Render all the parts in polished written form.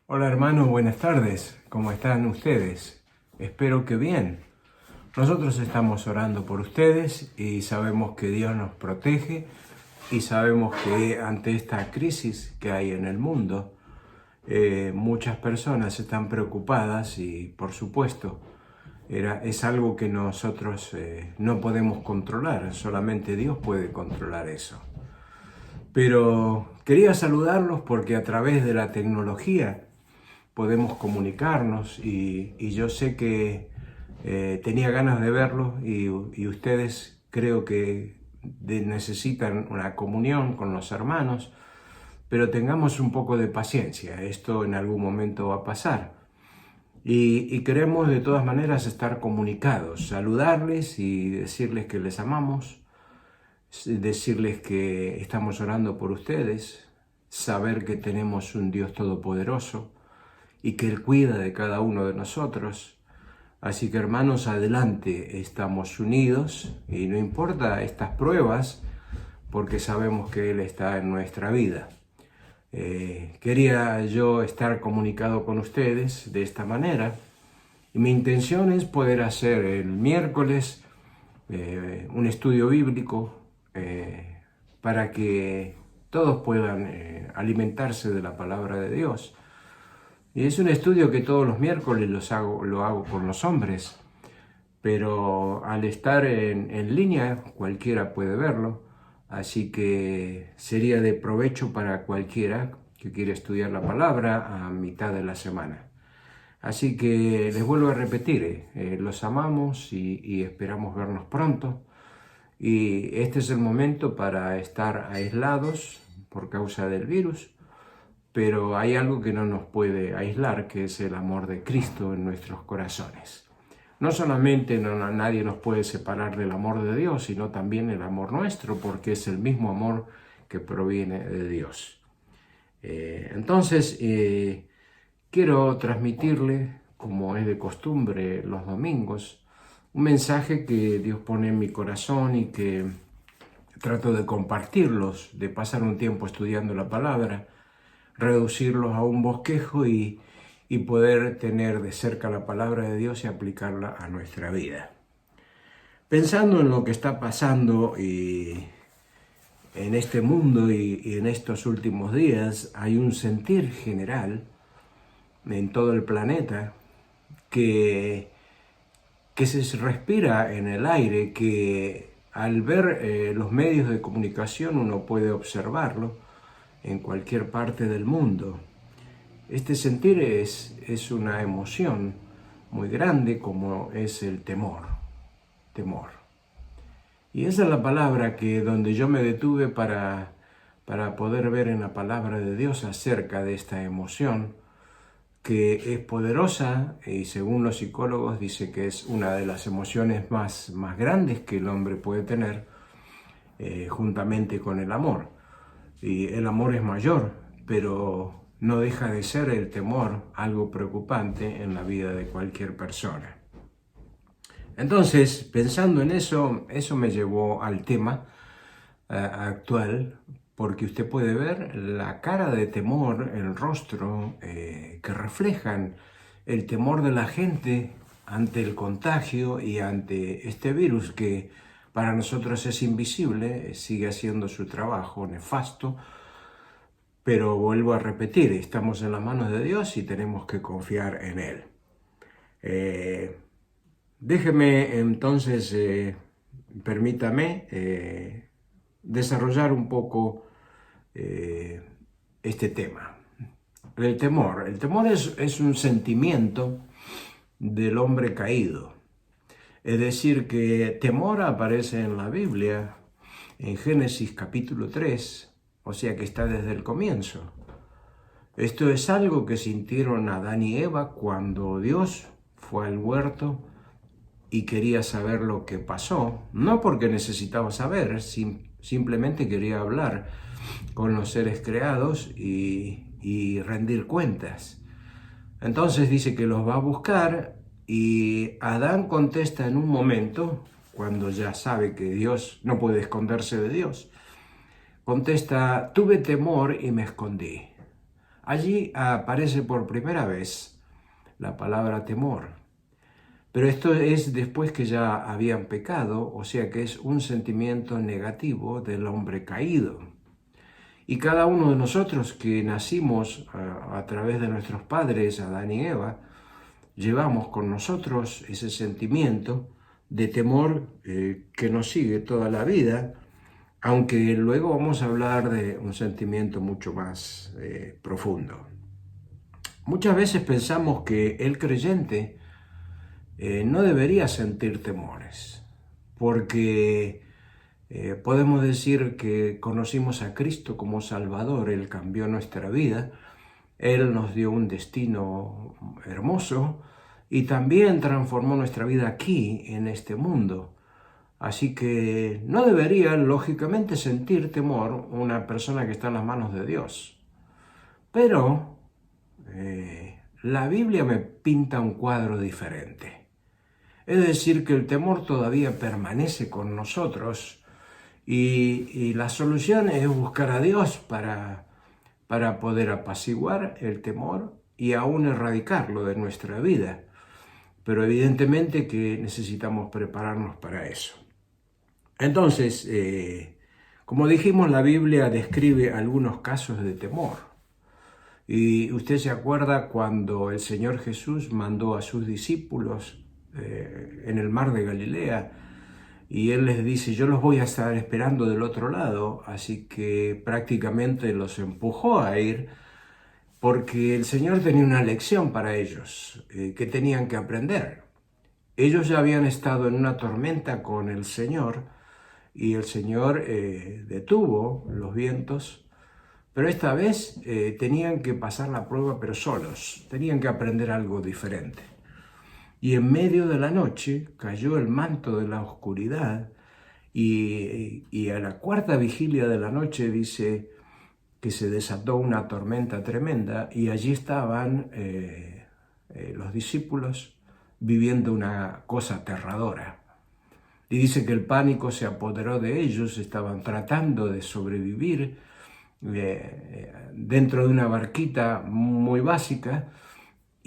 Hola hermanos, buenas tardes. ¿Cómo están ustedes? Espero que bien. Nosotros estamos orando por ustedes y sabemos que Dios nos protege y sabemos que ante esta crisis que hay en el mundo, muchas personas están preocupadas y por supuesto es algo que nosotros no podemos controlar, solamente Dios puede controlar eso. Pero quería saludarlos porque a través de la tecnología podemos comunicarnos y yo sé que tenía ganas de verlos y ustedes creo que necesitan una comunión con los hermanos, pero tengamos un poco de paciencia, esto en algún momento va a pasar. Y queremos de todas maneras estar comunicados, saludarles y decirles que les amamos, decirles que estamos orando por ustedes, saber que tenemos un Dios todopoderoso y que Él cuida de cada uno de nosotros. Así que hermanos, adelante, estamos unidos y no importa estas pruebas porque sabemos que Él está en nuestra vida. Quería yo estar comunicado con ustedes de esta manera y mi intención es poder hacer el miércoles un estudio bíblico para que todos puedan alimentarse de la palabra de Dios. Y es un estudio que todos los miércoles lo hago con los hombres, pero al estar en línea cualquiera puede verlo, así que sería de provecho para cualquiera que quiera estudiar la palabra a mitad de la semana. Así que les vuelvo a repetir, los amamos y esperamos vernos pronto. Y este es el momento para estar aislados por causa del virus, pero hay algo que no nos puede aislar, que es el amor de Cristo en nuestros corazones. No solamente nadie nos puede separar del amor de Dios, sino también el amor nuestro, porque es el mismo amor que proviene de Dios. Entonces, quiero transmitirle, como es de costumbre los domingos, un mensaje que Dios pone en mi corazón y que trato de compartirlos, de pasar un tiempo estudiando la palabra, reducirlos a un bosquejo y poder tener de cerca la palabra de Dios y aplicarla a nuestra vida. Pensando en lo que está pasando en este mundo y en estos últimos días, hay un sentir general en todo el planeta que se respira en el aire, que al ver los medios de comunicación uno puede observarlo en cualquier parte del mundo. Este sentir es una emoción muy grande como es el temor. Y esa es la palabra que donde yo me detuve para poder ver en la palabra de Dios acerca de esta emoción que es poderosa y según los psicólogos dice que es una de las emociones más grandes que el hombre puede tener juntamente con el amor. Y el amor es mayor, pero no deja de ser el temor algo preocupante en la vida de cualquier persona. Entonces, pensando en eso me llevó al tema actual, porque usted puede ver la cara de temor, el rostro que reflejan el temor de la gente ante el contagio y ante este virus que para nosotros es invisible, sigue haciendo su trabajo nefasto, pero vuelvo a repetir, estamos en las manos de Dios y tenemos que confiar en Él. Déjeme entonces, permítame desarrollar un poco este tema. El temor. El temor es un sentimiento del hombre caído. Es decir, que temor aparece en la Biblia, en Génesis capítulo 3, o sea que está desde el comienzo. Esto es algo que sintieron Adán y Eva cuando Dios fue al huerto y quería saber lo que pasó, no porque necesitaba saber, simplemente quería hablar con los seres creados y rendir cuentas. Entonces dice que los va a buscar y Adán contesta en un momento, cuando ya sabe que Dios no puede esconderse de Dios, contesta: tuve temor y me escondí. Allí aparece por primera vez la palabra temor. Pero esto es después que ya habían pecado, o sea que es un sentimiento negativo del hombre caído. Y cada uno de nosotros que nacimos a través de nuestros padres, Adán y Eva, llevamos con nosotros ese sentimiento de temor que nos sigue toda la vida, aunque luego vamos a hablar de un sentimiento mucho más profundo. Muchas veces pensamos que el creyente no debería sentir temores, porque podemos decir que conocimos a Cristo como Salvador, Él cambió nuestra vida, Él nos dio un destino hermoso y también transformó nuestra vida aquí, en este mundo. Así que no debería, lógicamente, sentir temor una persona que está en las manos de Dios. Pero la Biblia me pinta un cuadro diferente. Es decir, que el temor todavía permanece con nosotros y la solución es buscar a Dios para poder apaciguar el temor y aún erradicarlo de nuestra vida. Pero evidentemente que necesitamos prepararnos para eso. Entonces, como dijimos, la Biblia describe algunos casos de temor. Y usted se acuerda cuando el Señor Jesús mandó a sus discípulos en el mar de Galilea y Él les dice, yo los voy a estar esperando del otro lado, así que prácticamente los empujó a ir porque el Señor tenía una lección para ellos que tenían que aprender. Ellos ya habían estado en una tormenta con el Señor y el Señor detuvo los vientos, pero esta vez tenían que pasar la prueba pero solos, tenían que aprender algo diferente. Y en medio de la noche cayó el manto de la oscuridad y a la cuarta vigilia de la noche dice que se desató una tormenta tremenda y allí estaban los discípulos viviendo una cosa aterradora. Y dice que el pánico se apoderó de ellos, estaban tratando de sobrevivir dentro de una barquita muy básica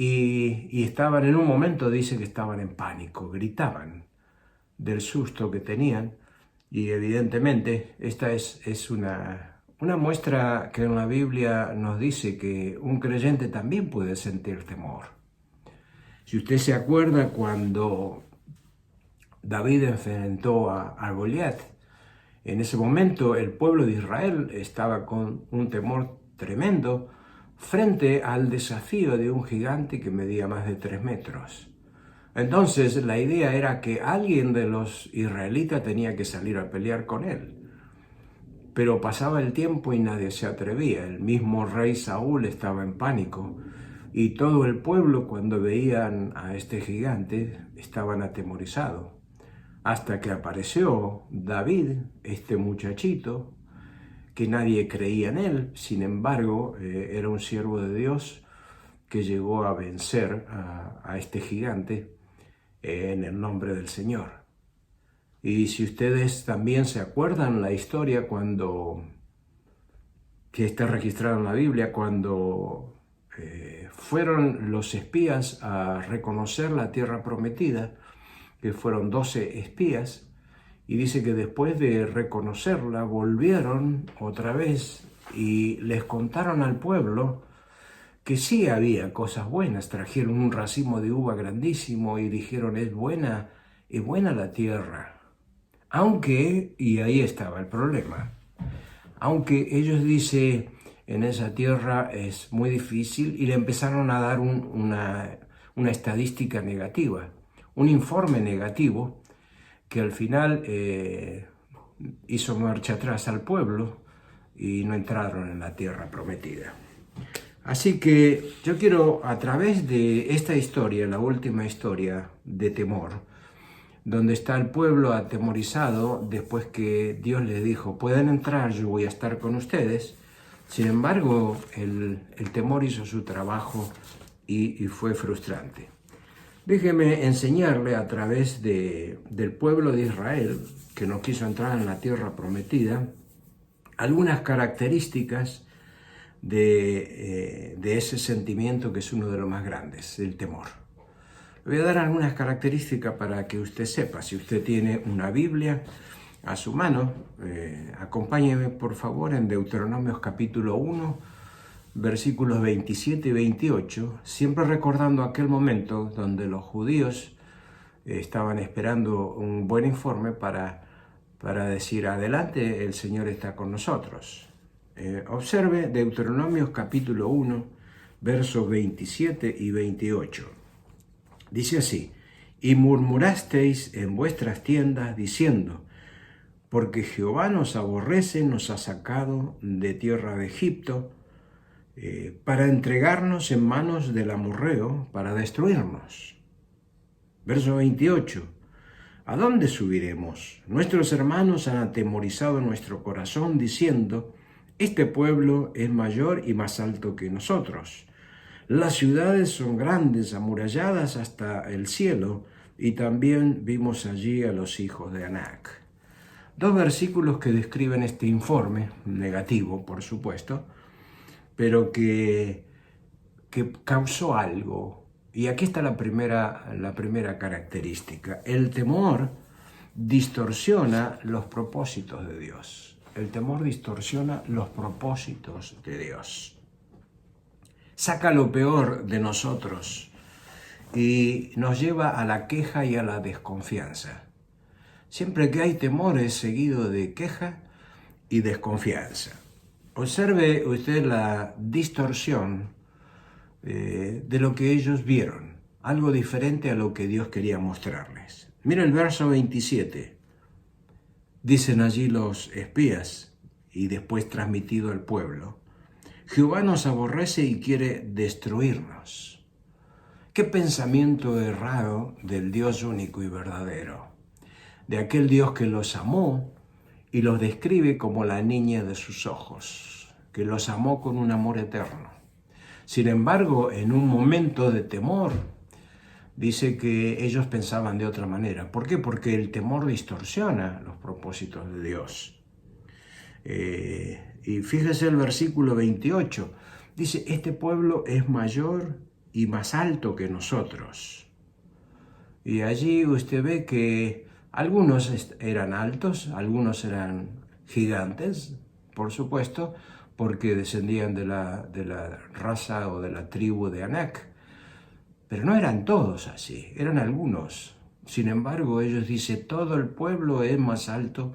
y estaban en un momento, dice que estaban en pánico, gritaban del susto que tenían y evidentemente esta es una muestra que en la Biblia nos dice que un creyente también puede sentir temor. Si usted se acuerda cuando David enfrentó a Goliat, en ese momento el pueblo de Israel estaba con un temor tremendo frente al desafío de un gigante que medía más de 3 metros. Entonces la idea era que alguien de los israelitas tenía que salir a pelear con él. Pero pasaba el tiempo y nadie se atrevía. El mismo rey Saúl estaba en pánico y todo el pueblo cuando veían a este gigante estaban atemorizados. Hasta que apareció David, este muchachito, que nadie creía en él, sin embargo, era un siervo de Dios que llegó a vencer a este gigante en el nombre del Señor. Y si ustedes también se acuerdan la historia que está registrada en la Biblia, cuando fueron los espías a reconocer la tierra prometida, que fueron 12 espías, y dice que después de reconocerla volvieron otra vez y les contaron al pueblo que sí había cosas buenas. Trajeron un racimo de uva grandísimo y dijeron, es buena la tierra. Aunque, y ahí estaba el problema, aunque ellos dicen, en esa tierra es muy difícil, y le empezaron a dar una estadística negativa, un informe negativo, que al final hizo marcha atrás al pueblo y no entraron en la tierra prometida. Así que yo quiero, a través de esta historia, la última historia de temor, donde está el pueblo atemorizado después que Dios les dijo, pueden entrar, yo voy a estar con ustedes. Sin embargo, el temor hizo su trabajo y fue frustrante. Déjeme enseñarle a través del pueblo de Israel, que no quiso entrar en la tierra prometida, algunas características de ese sentimiento que es uno de los más grandes, el temor. Le voy a dar algunas características para que usted sepa. Si usted tiene una Biblia a su mano, acompáñeme por favor en Deuteronomios capítulo 1, versículos 27 y 28, siempre recordando aquel momento donde los judíos estaban esperando un buen informe para decir, adelante, el Señor está con nosotros. Observe Deuteronomios capítulo 1, versos 27 y 28. Dice así: y murmurasteis en vuestras tiendas diciendo, porque Jehová nos aborrece, nos ha sacado de tierra de Egipto, para entregarnos en manos del amorreo, para destruirnos. Verso 28. ¿A dónde subiremos? Nuestros hermanos han atemorizado nuestro corazón diciendo, este pueblo es mayor y más alto que nosotros. Las ciudades son grandes, amuralladas hasta el cielo, y también vimos allí a los hijos de Anac. Dos versículos que describen este informe, negativo por supuesto, pero que causó algo. Y aquí está la primera característica. El temor distorsiona los propósitos de Dios. El temor distorsiona los propósitos de Dios. Saca lo peor de nosotros y nos lleva a la queja y a la desconfianza. Siempre que hay temor es seguido de queja y desconfianza. Observe usted la distorsión de lo que ellos vieron, algo diferente a lo que Dios quería mostrarles. Mira el verso 27. Dicen allí los espías y después transmitido al pueblo, Jehová nos aborrece y quiere destruirnos. Qué pensamiento errado del Dios único y verdadero, de aquel Dios que los amó y los describe como la niña de sus ojos, que los amó con un amor eterno. Sin embargo, en un momento de temor, dice que ellos pensaban de otra manera. ¿Por qué? Porque el temor distorsiona los propósitos de Dios. Y fíjese el versículo 28. Dice, este pueblo es mayor y más alto que nosotros. Y allí usted ve que algunos eran altos, algunos eran gigantes, por supuesto, porque descendían de la raza o de la tribu de Anac. Pero no eran todos así, eran algunos. Sin embargo, ellos dicen, todo el pueblo es más alto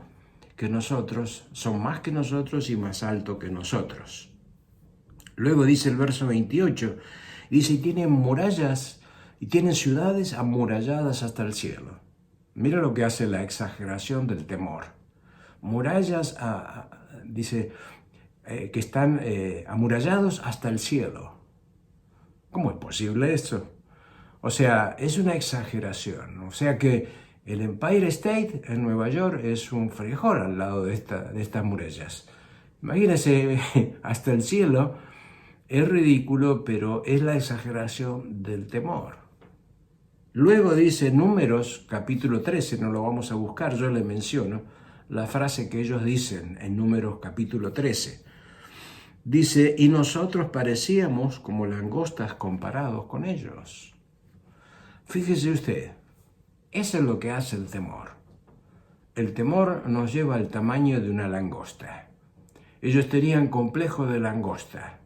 que nosotros, son más que nosotros y más alto que nosotros. Luego dice el verso 28, dice, y tienen murallas y tienen ciudades amuralladas hasta el cielo. Mira lo que hace la exageración del temor. Murallas, dice, que están amurallados hasta el cielo. ¿Cómo es posible eso? O sea, es una exageración. O sea que el Empire State en Nueva York es un frijol al lado de estas murallas. Imagínense, hasta el cielo es ridículo, pero es la exageración del temor. Luego dice Números, capítulo 13, no lo vamos a buscar, yo le menciono la frase que ellos dicen en Números, capítulo 13. Dice, y nosotros parecíamos como langostas comparados con ellos. Fíjese usted, eso es lo que hace el temor. El temor nos lleva al tamaño de una langosta. Ellos tenían complejo de langosta.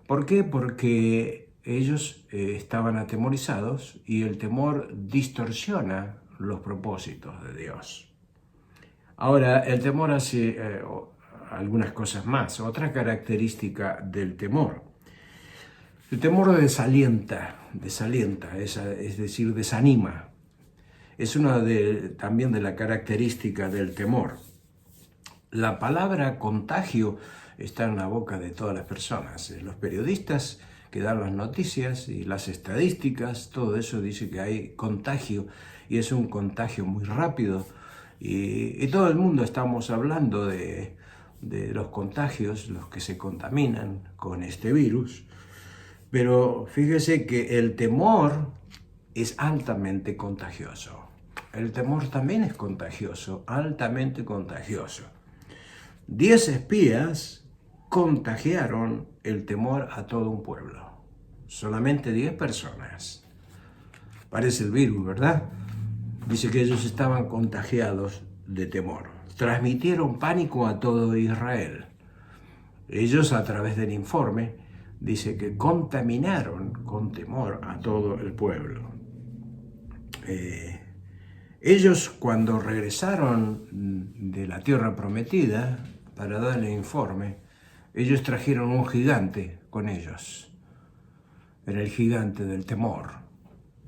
¿Por qué? Porque ellos estaban atemorizados y el temor distorsiona los propósitos de Dios. Ahora, el temor hace algunas cosas más. Otra característica del temor. El temor desalienta, es decir, desanima. Es una también de las características del temor. La palabra contagio está en la boca de todas las personas. Los periodistas que dan las noticias y las estadísticas, todo eso dice que hay contagio y es un contagio muy rápido. Y todo el mundo estamos hablando de los contagios, los que se contaminan con este virus. Pero fíjese que el temor es altamente contagioso. El temor también es contagioso, altamente contagioso. 10 espías contagiaron el temor a todo un pueblo. Solamente 10 personas. Parece el virus, ¿verdad? Dice que ellos estaban contagiados de temor. Transmitieron pánico a todo Israel. Ellos, a través del informe, dice que contaminaron con temor a todo el pueblo. Ellos, cuando regresaron de la tierra prometida para darle informe, ellos trajeron un gigante con ellos. Era el gigante del temor.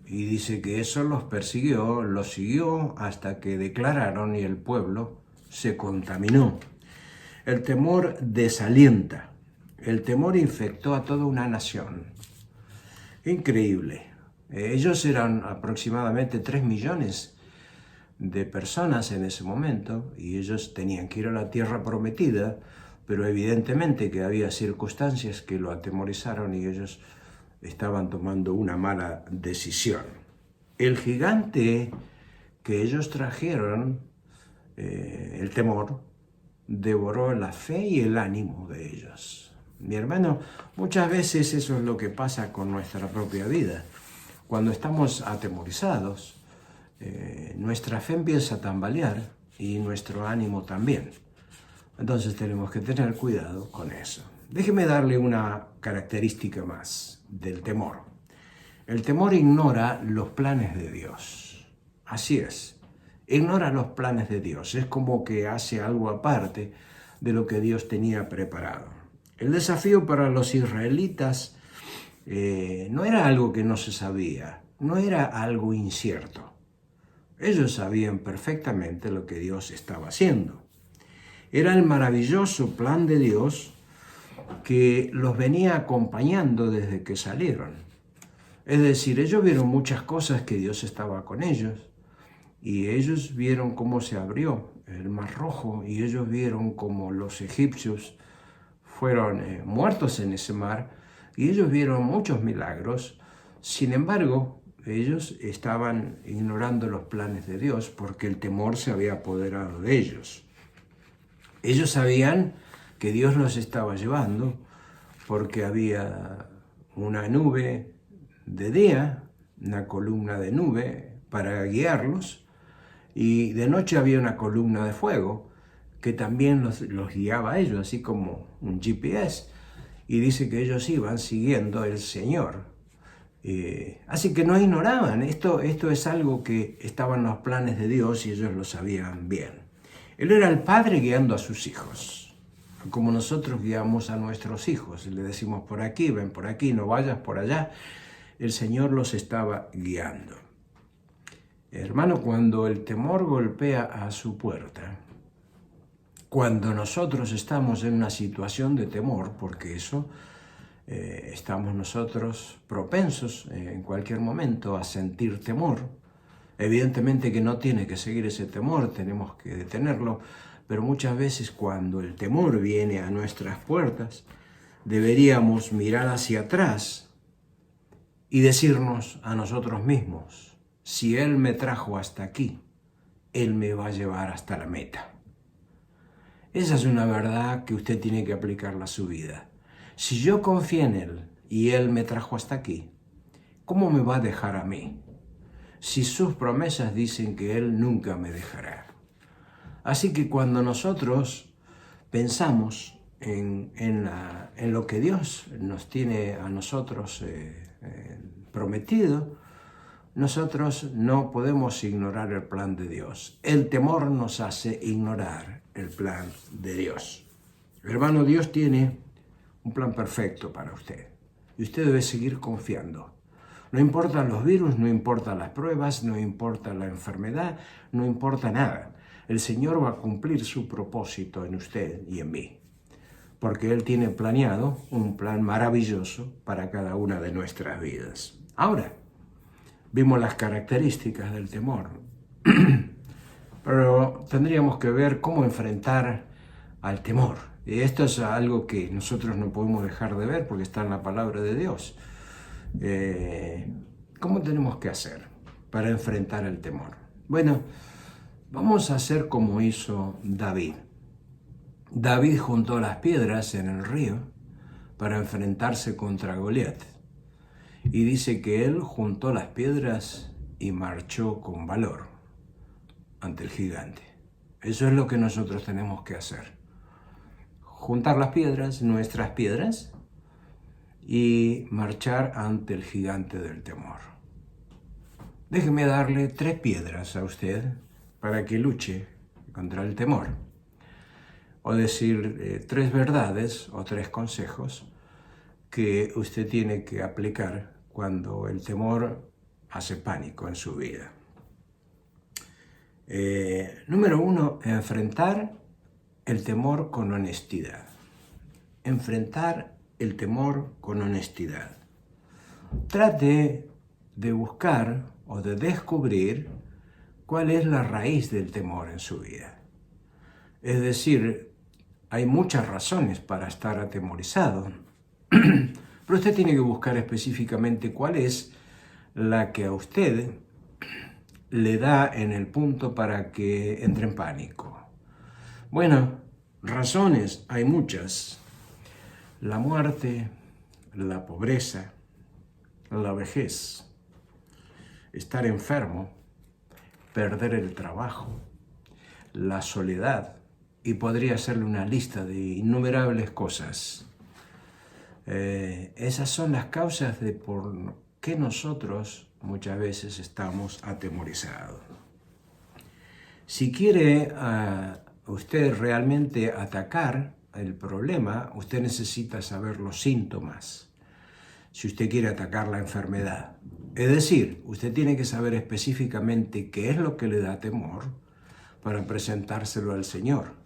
Y dice que eso los persiguió, los siguió hasta que declararon y el pueblo se contaminó. El temor desalienta. El temor infectó a toda una nación. Increíble. Ellos eran aproximadamente 3 millones de personas en ese momento y ellos tenían que ir a la tierra prometida, pero evidentemente que había circunstancias que lo atemorizaron y ellos estaban tomando una mala decisión. El gigante que ellos trajeron, el temor, devoró la fe y el ánimo de ellos. Mi hermano, muchas veces eso es lo que pasa con nuestra propia vida. Cuando estamos atemorizados, nuestra fe empieza a tambalear y nuestro ánimo también. Entonces tenemos que tener cuidado con eso. Déjeme darle una característica más del temor. El temor ignora los planes de Dios. Así es, ignora los planes de Dios. Es como que hace algo aparte de lo que Dios tenía preparado. El desafío para los israelitas no era algo que no se sabía, no era algo incierto. Ellos sabían perfectamente lo que Dios estaba haciendo. Era el maravilloso plan de Dios que los venía acompañando desde que salieron. Es decir, ellos vieron muchas cosas que Dios estaba con ellos y ellos vieron cómo se abrió el Mar Rojo y ellos vieron cómo los egipcios fueron muertos en ese mar y ellos vieron muchos milagros. Sin embargo, ellos estaban ignorando los planes de Dios porque el temor se había apoderado de ellos. Ellos sabían que Dios los estaba llevando porque había una nube de día, una columna de nube para guiarlos, y de noche había una columna de fuego que también los guiaba a ellos, así como un GPS, y dice que ellos iban siguiendo el Señor. Así que no ignoraban, esto es algo que estaba en los planes de Dios y ellos lo sabían bien. Él era el padre guiando a sus hijos, como nosotros guiamos a nuestros hijos. Le decimos por aquí, ven por aquí, no vayas por allá. El Señor los estaba guiando. Hermano, cuando el temor golpea a su puerta, cuando nosotros estamos en una situación de temor, porque eso estamos nosotros propensos en cualquier momento a sentir temor. Evidentemente que no tiene que seguir ese temor, tenemos que detenerlo, pero muchas veces cuando el temor viene a nuestras puertas, deberíamos mirar hacia atrás y decirnos a nosotros mismos, si Él me trajo hasta aquí, Él me va a llevar hasta la meta. Esa es una verdad que usted tiene que aplicarla a su vida. Si yo confío en Él y Él me trajo hasta aquí, ¿cómo me va a dejar a mí? Si sus promesas dicen que Él nunca me dejará. Así que cuando nosotros pensamos en lo que Dios nos tiene a nosotros prometido, nosotros no podemos ignorar el plan de Dios. El temor nos hace ignorar el plan de Dios. Hermano, Dios tiene un plan perfecto para usted y usted debe seguir confiando. No importan los virus, no importan las pruebas, no importa la enfermedad, no importa nada. El Señor va a cumplir su propósito en usted y en mí, porque Él tiene planeado un plan maravilloso para cada una de nuestras vidas. Ahora, vimos las características del temor, pero tendríamos que ver cómo enfrentar al temor. Y esto es algo que nosotros no podemos dejar de ver porque está en la palabra de Dios. ¿Cómo tenemos que hacer para enfrentar el temor? Bueno, vamos a hacer como hizo David. David juntó las piedras en el río para enfrentarse contra Goliat. Y dice que él juntó las piedras y marchó con valor ante el gigante. Eso es lo que nosotros tenemos que hacer. Juntar las piedras, nuestras piedras, y marchar ante el gigante del temor. Déjeme darle 3 piedras a usted para que luche contra el temor. O decir 3 verdades o 3 consejos que usted tiene que aplicar cuando el temor hace pánico en su vida. Número 1, enfrentar el temor con honestidad. Enfrentar el temor con honestidad. Trate de buscar o de descubrir cuál es la raíz del temor en su vida. Es decir, hay muchas razones para estar atemorizado, pero usted tiene que buscar específicamente cuál es la que a usted le da en el punto para que entre en pánico. Bueno, razones hay muchas. La muerte, la pobreza, la vejez, estar enfermo, perder el trabajo, la soledad, y podría hacerle una lista de innumerables cosas. Esas son las causas de por qué nosotros muchas veces estamos atemorizados. Si quiere usted realmente atacar el problema, usted necesita saber los síntomas. Si usted quiere atacar la enfermedad, es decir, usted tiene que saber específicamente qué es lo que le da temor para presentárselo al Señor.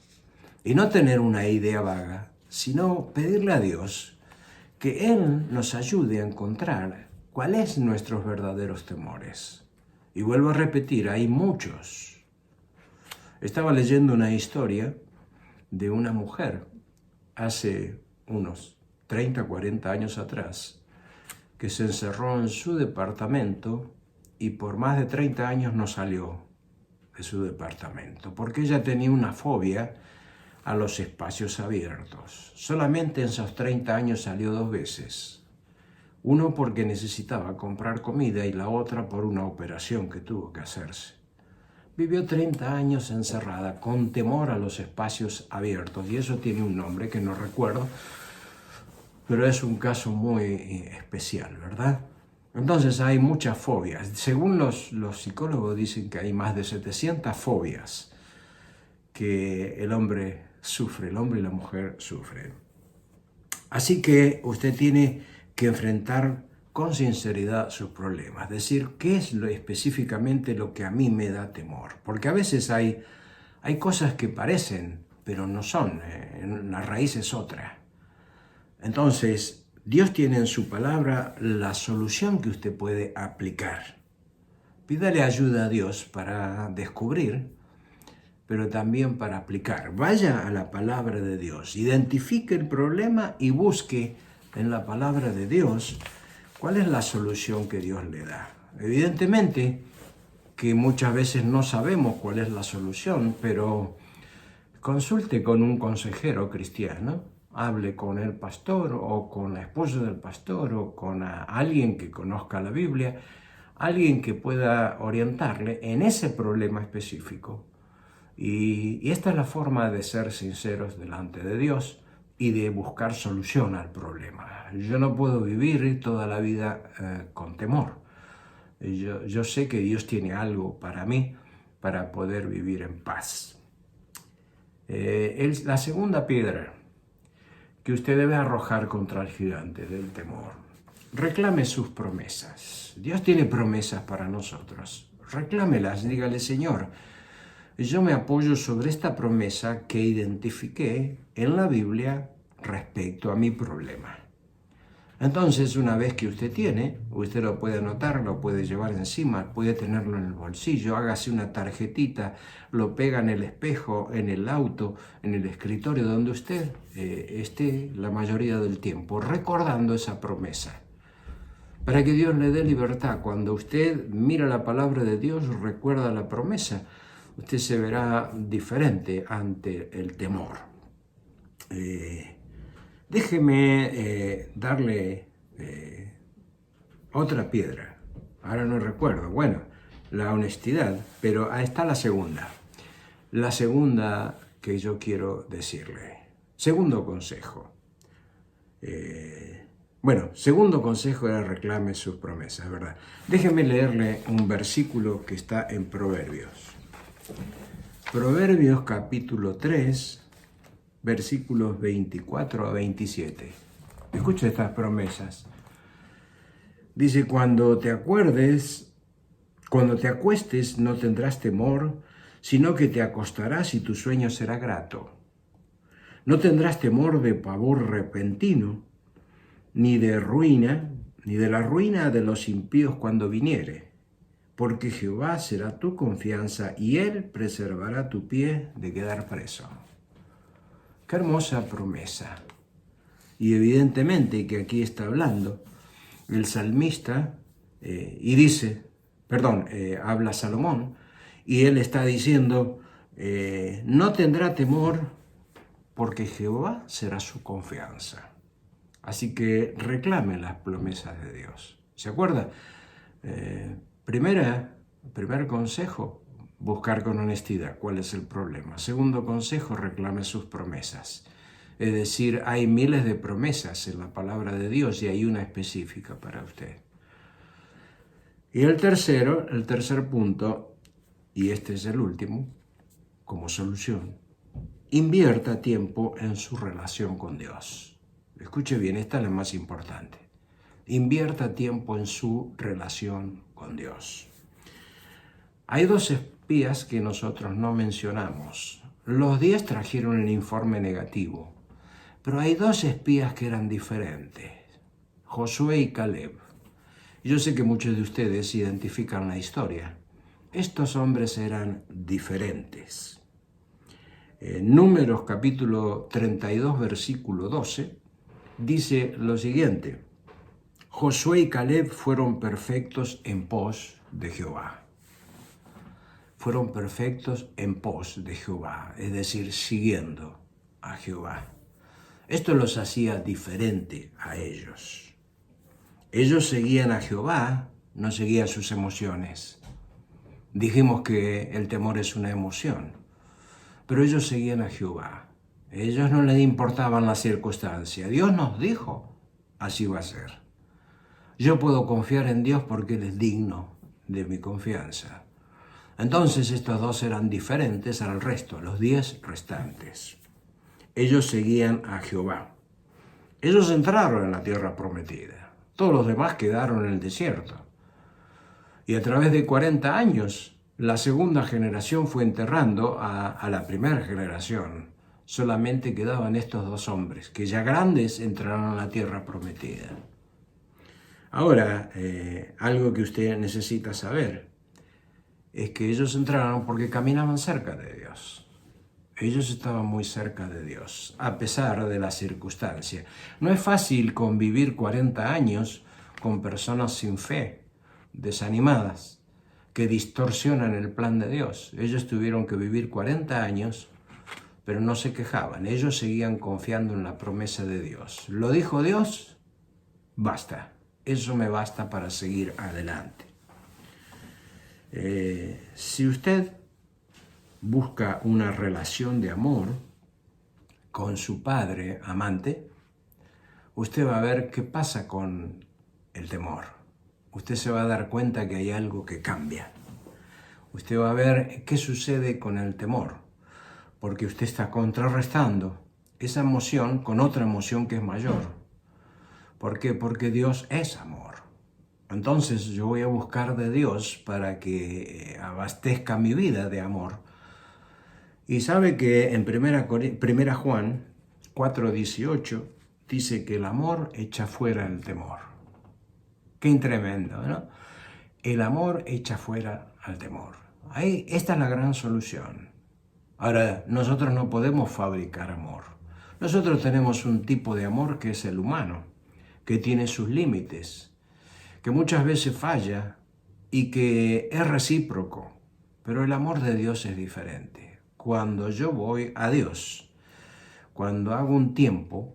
Y no tener una idea vaga, sino pedirle a Dios que Él nos ayude a encontrar cuáles son nuestros verdaderos temores. Y vuelvo a repetir, hay muchos. Estaba leyendo una historia de una mujer hace unos 30, 40 años atrás, que se encerró en su departamento y por más de 30 años no salió de su departamento, porque ella tenía una fobia a los espacios abiertos. Solamente en esos 30 años salió 2 veces. Uno porque necesitaba comprar comida y la otra por una operación que tuvo que hacerse. Vivió 30 años encerrada con temor a los espacios abiertos, y eso tiene un nombre que no recuerdo, pero es un caso muy especial, ¿verdad? Entonces hay muchas fobias. Según los psicólogos dicen que hay más de 700 fobias que el hombre sufre, el hombre y la mujer sufren. Así que usted tiene que enfrentar con sinceridad sus problemas, decir qué es específicamente lo que a mí me da temor, porque a veces hay cosas que parecen, pero no son, la raíz es otra. Entonces, Dios tiene en su palabra la solución que usted puede aplicar. Pídale ayuda a Dios para descubrir, pero también para aplicar. Vaya a la palabra de Dios, identifique el problema y busque en la palabra de Dios cuál es la solución que Dios le da. Evidentemente que muchas veces no sabemos cuál es la solución, pero consulte con un consejero cristiano, hable con el pastor o con la esposa del pastor o con alguien que conozca la Biblia, alguien que pueda orientarle en ese problema específico. Y esta es la forma de ser sinceros delante de Dios y de buscar solución al problema. Yo no puedo vivir toda la vida con temor. Yo sé que Dios tiene algo para mí para poder vivir en paz. La segunda piedra que usted debe arrojar contra el gigante del temor. Reclame sus promesas. Dios tiene promesas para nosotros. Reclámelas, dígale, Señor, yo me apoyo sobre esta promesa que identifiqué en la Biblia respecto a mi problema. Entonces, una vez que usted lo puede anotar, lo puede llevar encima, puede tenerlo en el bolsillo, hágase una tarjetita, lo pega en el espejo, en el auto, en el escritorio, donde usted esté la mayoría del tiempo, recordando esa promesa. Para que Dios le dé libertad. Cuando usted mira la palabra de Dios, recuerda la promesa, usted se verá diferente ante el temor. Déjeme darle otra piedra. Ahora no recuerdo. Bueno, la honestidad, pero ahí está la segunda. La segunda que yo quiero decirle. Segundo consejo. Segundo consejo era reclame sus promesas, ¿verdad? Déjeme leerle un versículo que está en Proverbios. Proverbios capítulo 3, versículos 24 a 27. Escucha estas promesas. Dice, cuando te acuestes, no tendrás temor, sino que te acostarás y tu sueño será grato. No tendrás temor de pavor repentino, ni de la ruina de los impíos cuando viniere, porque Jehová será tu confianza y Él preservará tu pie de quedar preso. Qué hermosa promesa. Y evidentemente que aquí está hablando el salmista habla Salomón, y él está diciendo, no tendrá temor porque Jehová será su confianza. Así que reclame las promesas de Dios. ¿Se acuerda? Primer consejo, buscar con honestidad cuál es el problema. Segundo consejo, reclame sus promesas. Es decir, hay miles de promesas en la palabra de Dios y hay una específica para usted. Y el tercer punto, y este es el último, como solución, invierta tiempo en su relación con Dios. Escuche bien, esta es la más importante. Invierta tiempo en su relación con Dios. Hay 2 espías que nosotros no mencionamos. Los 10 trajeron el informe negativo, pero hay 2 espías que eran diferentes, Josué y Caleb. Yo sé que muchos de ustedes identifican la historia. Estos hombres eran diferentes. Números capítulo 32, versículo 12, dice lo siguiente: Josué y Caleb fueron perfectos en pos de Jehová. Fueron perfectos en pos de Jehová, es decir, siguiendo a Jehová. Esto los hacía diferente a ellos. Ellos seguían a Jehová, no seguían sus emociones. Dijimos que el temor es una emoción, pero ellos seguían a Jehová. Ellos no les importaban las circunstancias. Dios nos dijo, así va a ser. Yo puedo confiar en Dios porque Él es digno de mi confianza. Entonces estos 2 eran diferentes al resto, los 10 restantes. Ellos seguían a Jehová. Ellos entraron en la tierra prometida. Todos los demás quedaron en el desierto. Y a través de 40 años, la segunda generación fue enterrando a la primera generación. Solamente quedaban estos 2 hombres, que ya grandes entraron a la tierra prometida. Ahora, algo que usted necesita saber es que ellos entraron porque caminaban cerca de Dios. Ellos estaban muy cerca de Dios, a pesar de la circunstancia. No es fácil convivir 40 años con personas sin fe, desanimadas, que distorsionan el plan de Dios. Ellos tuvieron que vivir 40 años, pero no se quejaban. Ellos seguían confiando en la promesa de Dios. ¿Lo dijo Dios? Basta. Eso me basta para seguir adelante. Si usted busca una relación de amor con su padre amante, usted va a ver qué pasa con el temor. Usted se va a dar cuenta que hay algo que cambia. Usted va a ver qué sucede con el temor, porque usted está contrarrestando esa emoción con otra emoción que es mayor. ¿Por qué? Porque Dios es amor. Entonces yo voy a buscar de Dios para que abastezca mi vida de amor. Y sabe que en 1 Juan 4:18 dice que el amor echa fuera el temor. Qué tremendo, ¿no? El amor echa fuera al temor. Esta es la gran solución. Ahora, nosotros no podemos fabricar amor. Nosotros tenemos un tipo de amor que es el humano, que tiene sus límites, que muchas veces falla y que es recíproco. Pero el amor de Dios es diferente. Cuando yo voy a Dios, cuando hago un tiempo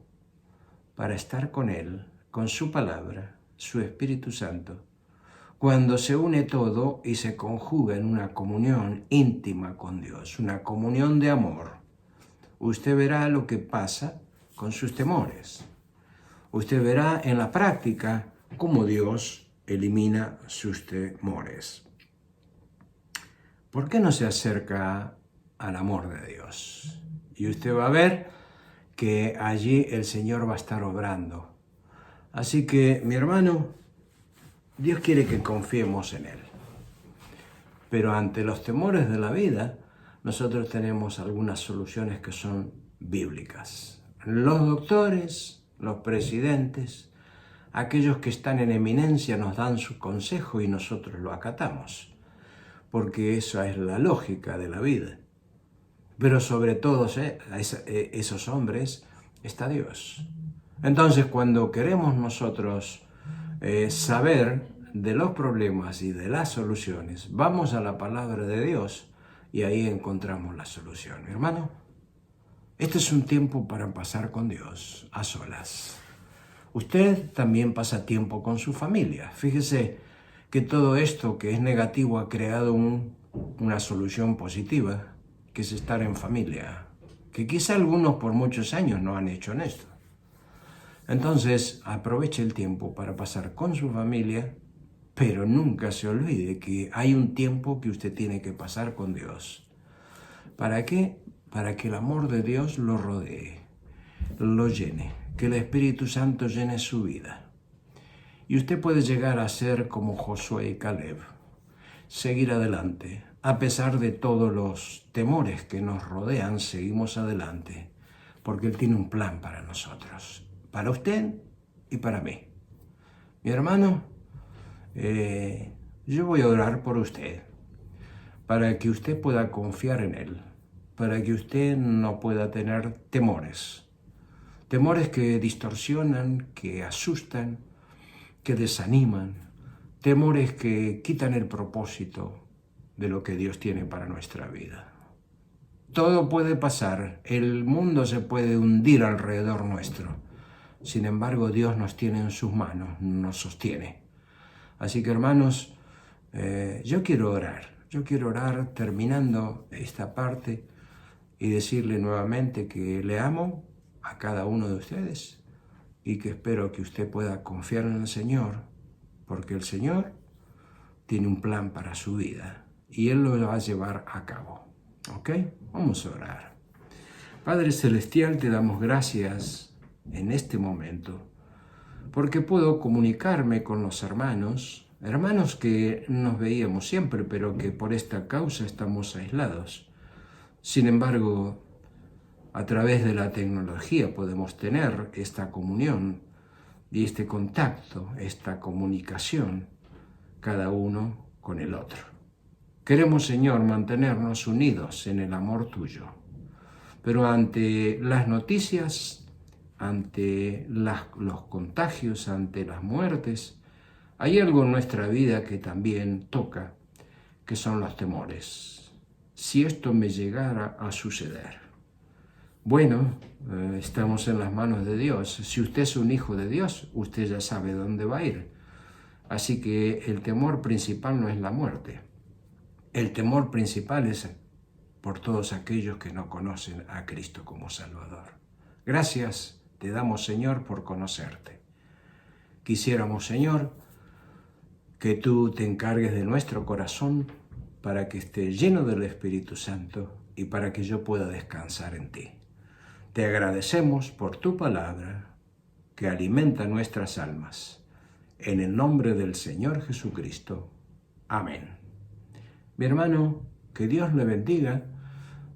para estar con Él, con su palabra, su Espíritu Santo, cuando se une todo y se conjuga en una comunión íntima con Dios, una comunión de amor, usted verá lo que pasa con sus temores. Usted verá en la práctica cómo Dios elimina sus temores. ¿Por qué no se acerca al amor de Dios? Y usted va a ver que allí el Señor va a estar obrando. Así que, mi hermano, Dios quiere que confiemos en Él. Pero ante los temores de la vida, nosotros tenemos algunas soluciones que son bíblicas. Los doctores, los presidentes, aquellos que están en eminencia nos dan su consejo y nosotros lo acatamos, porque esa es la lógica de la vida. Pero sobre todos esos hombres está Dios. Entonces, cuando queremos nosotros saber de los problemas y de las soluciones, vamos a la palabra de Dios y ahí encontramos la solución. Hermano, este es un tiempo para pasar con Dios a solas. Usted también pasa tiempo con su familia. Fíjese que todo esto que es negativo ha creado una solución positiva, que es estar en familia, que quizá algunos por muchos años no han hecho en esto. Entonces, aproveche el tiempo para pasar con su familia, pero nunca se olvide que hay un tiempo que usted tiene que pasar con Dios. ¿Para qué? Para que el amor de Dios lo rodee, lo llene, que el Espíritu Santo llene su vida. Y usted puede llegar a ser como Josué y Caleb, seguir adelante. A pesar de todos los temores que nos rodean, seguimos adelante, porque Él tiene un plan para nosotros, para usted y para mí. Mi hermano, yo voy a orar por usted, para que usted pueda confiar en Él, para que usted no pueda tener temores que distorsionan, que asustan, que desaniman, temores que quitan el propósito de lo que Dios tiene para nuestra vida. Todo puede pasar, el mundo se puede hundir alrededor nuestro. Sin embargo, Dios nos tiene en sus manos, nos sostiene. Así que, hermanos, yo quiero orar terminando esta parte y decirle nuevamente que le amo a cada uno de ustedes y que espero que usted pueda confiar en el Señor, porque el Señor tiene un plan para su vida y Él lo va a llevar a cabo. ¿Ok? Vamos a orar. Padre Celestial, te damos gracias en este momento porque puedo comunicarme con los hermanos que nos veíamos siempre, pero que por esta causa estamos aislados. Sin embargo, a través de la tecnología podemos tener esta comunión y este contacto, esta comunicación, cada uno con el otro. Queremos, Señor, mantenernos unidos en el amor tuyo, pero ante las noticias, ante los contagios, ante las muertes, hay algo en nuestra vida que también toca, que son los temores. Si esto me llegara a suceder. Bueno, estamos en las manos de Dios. Si usted es un hijo de Dios, usted ya sabe dónde va a ir. Así que el temor principal no es la muerte. El temor principal es por todos aquellos que no conocen a Cristo como Salvador. Gracias te damos, Señor, por conocerte. Quisiéramos, Señor, que tú te encargues de nuestro corazón para que esté lleno del Espíritu Santo y para que yo pueda descansar en ti. Te agradecemos por tu palabra que alimenta nuestras almas. En el nombre del Señor Jesucristo. Amén. Mi hermano, que Dios le bendiga.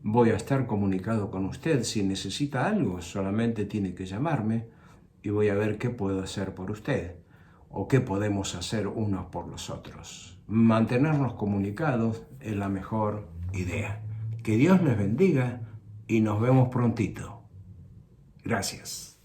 Voy a estar comunicado con usted. Si necesita algo, solamente tiene que llamarme y voy a ver qué puedo hacer por usted o qué podemos hacer unos por los otros. Mantenernos comunicados es la mejor idea. Que Dios les bendiga y nos vemos prontito. Gracias.